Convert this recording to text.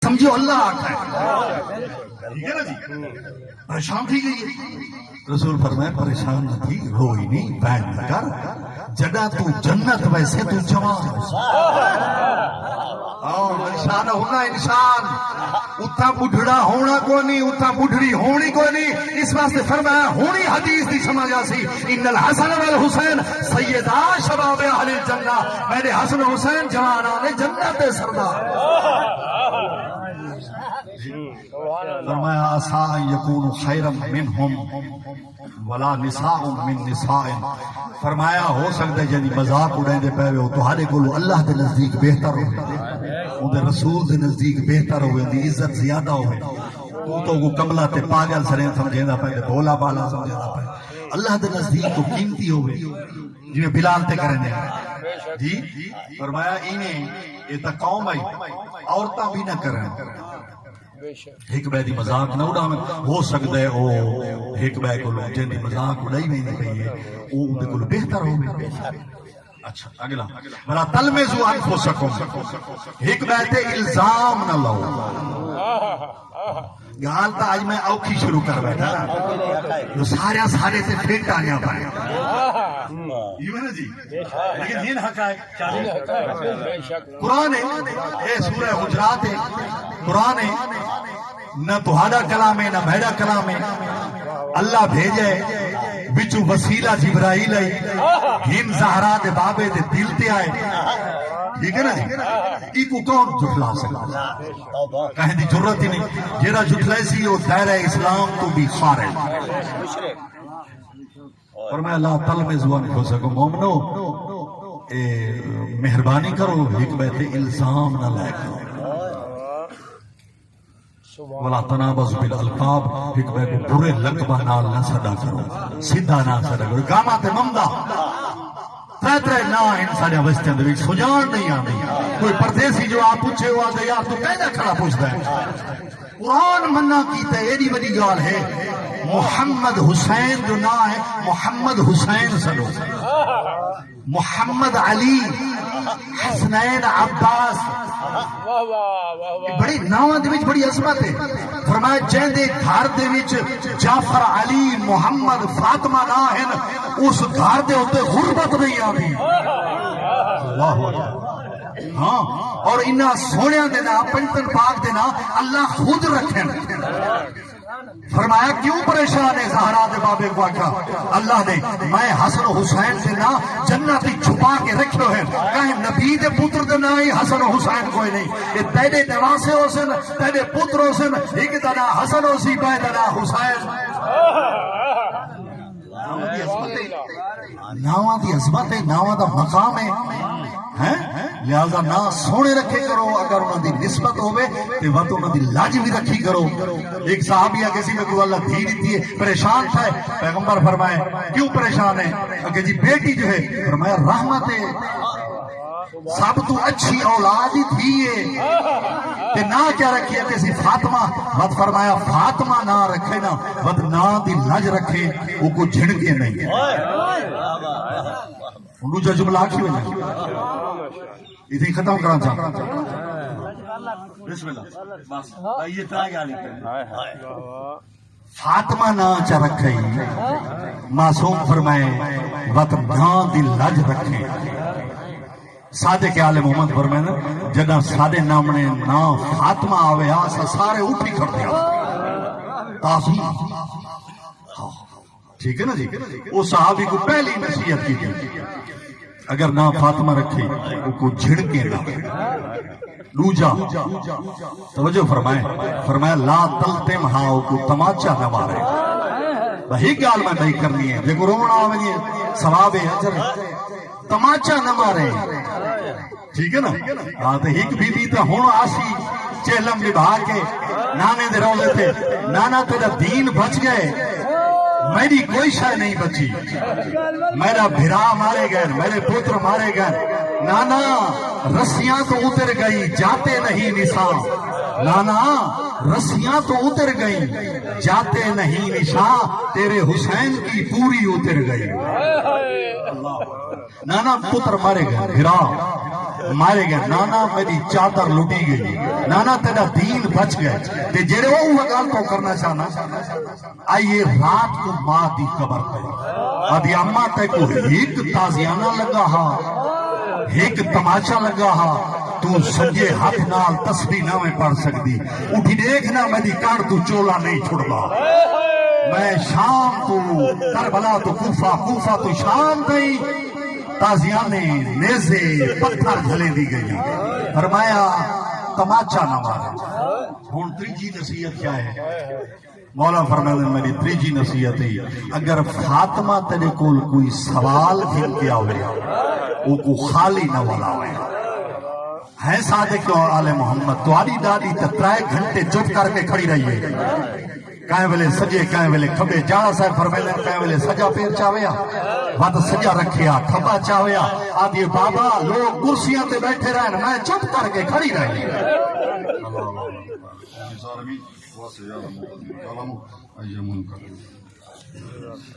سمجھو اللہ آتا ہے، ٹھیک ہے نا جی؟ پریشان تھی گئی، رسول فرمائے پریشان نہ تھی، روئی نہیں، بین نہ کر، جگہ تو جنت ویسے تو جوان انسان ہونا، انسان اتھا بڑھڑا ہونا کو نہیں، اتھا بڑھڑی ہونی کو نہیں، اس واسطے فرمایا ہونی حدیث دی سمجھا سی ان الحسن والحسین سیدہ شباب اہل الجنہ، میرے حسن حسین جوانان جنت سردار۔ فرمایا عسا ان یکون خیرا منہم ولا نساء من نساء، فرمایا ہو سکتا ہے جنی مذاق اڑائیں دے پہوے ہو تو ہارے کولو اللہ دے نزدیک بہتر ہوئے، ان دے رسول دے نزدیک بہتر ہوئے، ان دی عزت زیادہ ہوئے، تو وہ کملہ تے پاگل سرین سمجھیں دا پہلے بھولا بالا سمجھیں دا پہلے، اللہ دے نزدیک تو قیمتی ہوئے جنہیں بلال تے کرنے جی۔ فرمایا انہیں یہ تا قوم آئی عورتاں بھی نہ کریں، ایک بے دی مذاق نہ اڑا، ہو سکتا ہے وہ ایک بے کو لوگ جن دی مذاق اڑائی میں نہیں کہیے وہ ان کو بہتر ہو گئے۔ اچھا اگلا بلا تلمزو انفسکم، ایک بے تے الزام نہ لو، گال تا آج میں اوکھی شروع کر بیٹھا جو سارے سے پھیٹ آنیا پائے یہ ہے نا جی، لیکن یہ حق ہے قرآن ہے، سورہ حجرات ہے، قرآن ہے، نہ تہاڈا کلام ہے نہ میرا کلام ہے، اللہ بھیجے بچو وسیلہ جبرائیل ہے، ہم زہرا دے بابے دے دل تے آئے، ٹھیک ہے نا جی؟ ای کو کون جھٹلا سکتا، کہیں دی ضرورت ہی نہیں، جیڑا جھٹلائے سی وہ دائرہ اسلام تو بھی خارج۔ اور میں اللہ تلمزو انفسکم، مومنو مہربانی کرو ایک بیٹے الزام نہ لائے کرو، وَلَا تَنَابَزُ بِالْأَلْقَابِ، ایک بے کو برے لقبہ نال نہ صدا کرو، سیدھا نہ صدا کرو، گاما تے ممدہ تیترے نا انسان وسطے اندر سجان نہیں آنی، کوئی پردیسی جو آپ پوچھے ہوا دے یار تو کہنا کھڑا پوچھتا ہے، قرآن منع کیتا ہے، ایڈی بڑی گال ہے، محمد حسین جو نا ہے محمد حسین سنو، محمد علی حسنین عباس، بڑی ناواں دے وچ بڑی عظمت ہے، فرمایا جن دے گھر دے وچ جعفر علی محمد فاطمہ نہ ہیں اس گھر دے اوتے غربت نہیں آندی، اللہ اکبر، ہاں، اور انہاں سونیاں دے نا پنجتن پاک دے نا اللہ خود رکھیں۔ فرمایا کیوں پریشان ہے زہرا دے بابے کو آکھا اللہ نے میں حسن و حسین سے نا جنتی چھپا کے رکھو ہے، کہیں نبی دے پتر دے نا ہی حسن و حسین کوئی نہیں، یہ تیرے نواسے ہو سن تیرے پتر ہو سن، ایک دنا حسن ہو سی بے دنا حسین، ناواں دی عظمت ہے، ناواں دا مقام ہے، لہذا نہ سونے رکھے کرو، اگر انہوں دی نسبت ہوئے تو وقت انہوں دی لاج بھی رکھی کرو۔ ایک صحابیہ کسی میں کو اللہ دھی دیتی ہے، پریشان تھا، پیغمبر فرمائے کیوں پریشان ہے؟ کہ جی بیٹی جو ہے، فرمایا رحمت ہے، سب تو اچھی اولاد ہی تھی کہ نہ کیا رکھیے کسی فاطمہ، بد فرمایا فاطمہ نہ رکھے نا بد نہ دی لاج رکھے وہ کو جھڑکے نہیں، انہوں جو جملہ آکھی ہوئی اتنی ختم کرنا چاہتا بسم اللہ یہ ترائی آلی فاطمہ نا چا رکھے معصوم فرمائے وقت نا دی لاج رکھے، صادق عالم محمد فرمائے نا جنہ سادے نامنے نا فاطمہ آوے آسا سارے اوپی کر دیا تاثیر، ٹھیک ہے نا جی؟ وہ صحابی کو پہلی نصیحت کی تھی اگر نہ فاطمہ رکھے وہ کو جھڑکے نہ دوجا توجہ فرمایا لا تلتم ہاؤ کو تماچا نہ مارے، وہی گال میں نہیں کرنی ہے، دیکھو رونا آوے ثواب اجر، تماچا نہ مارے، ٹھیک ہے نا؟ ہاں تو ایک بی بی تو ہون آسی چہلم نبھا کے نانے دے رولے تھے، نانا تیرا دین بچ گئے، میری کوئی شے نہیں بچی، میرا بھرا مارے گئے، میرے پتر مارے گئے، نانا رسیاں تو اتر گئی جاتے نہیں نشان، نانا رسیاں تو اتر گئی جاتے نہیں نشان، تیرے حسین کی پوری اتر گئی، نانا پتر مارے گئے، بھرا مارے گئے نانا میری چادر لٹی گئی نانا تیرا دین بچ گئے تے جڑے وہ گل تو کرنا چاہنا آئیے رات کو ماں دی قبر پہ آدھی اما تے کو ایک تازیانہ لگا ہا ایک تماشا لگا ہا تو سجے ہاتھ نال تسبیح نہ میں پڑھ سکتی اٹھی دیکھنا میری کار تو چولا نہیں چھڑوا میں شام تو کربلا تو کوفہ تو شام تئی تازیانے نیزے پتھر جھلے دی گئی فرمایا تماچا نہ مارا ہوں تیجی نصیحت کیا ہے مولا فرمایا میری تیجی نصیحت ہے اگر فاطمہ تیرے کول کوئی سوال گھن کے آوے وہ کو خالی نہ والا ہوئے ہے صادق اور آل محمد تواری دادی تترائے گھنٹے چپ کر کے کھڑی رہی ہے کہیں ویلے سجے کہیں ویلے کھبے جاڑا صاحب فرمائے کہیں ویلے سجا پیر چاویا ود سجا رکھیا کھبا چاویا آدھی بابا لوگ کرسیاں تے بیٹھے رہن میں چپ کر کے کھڑی رہی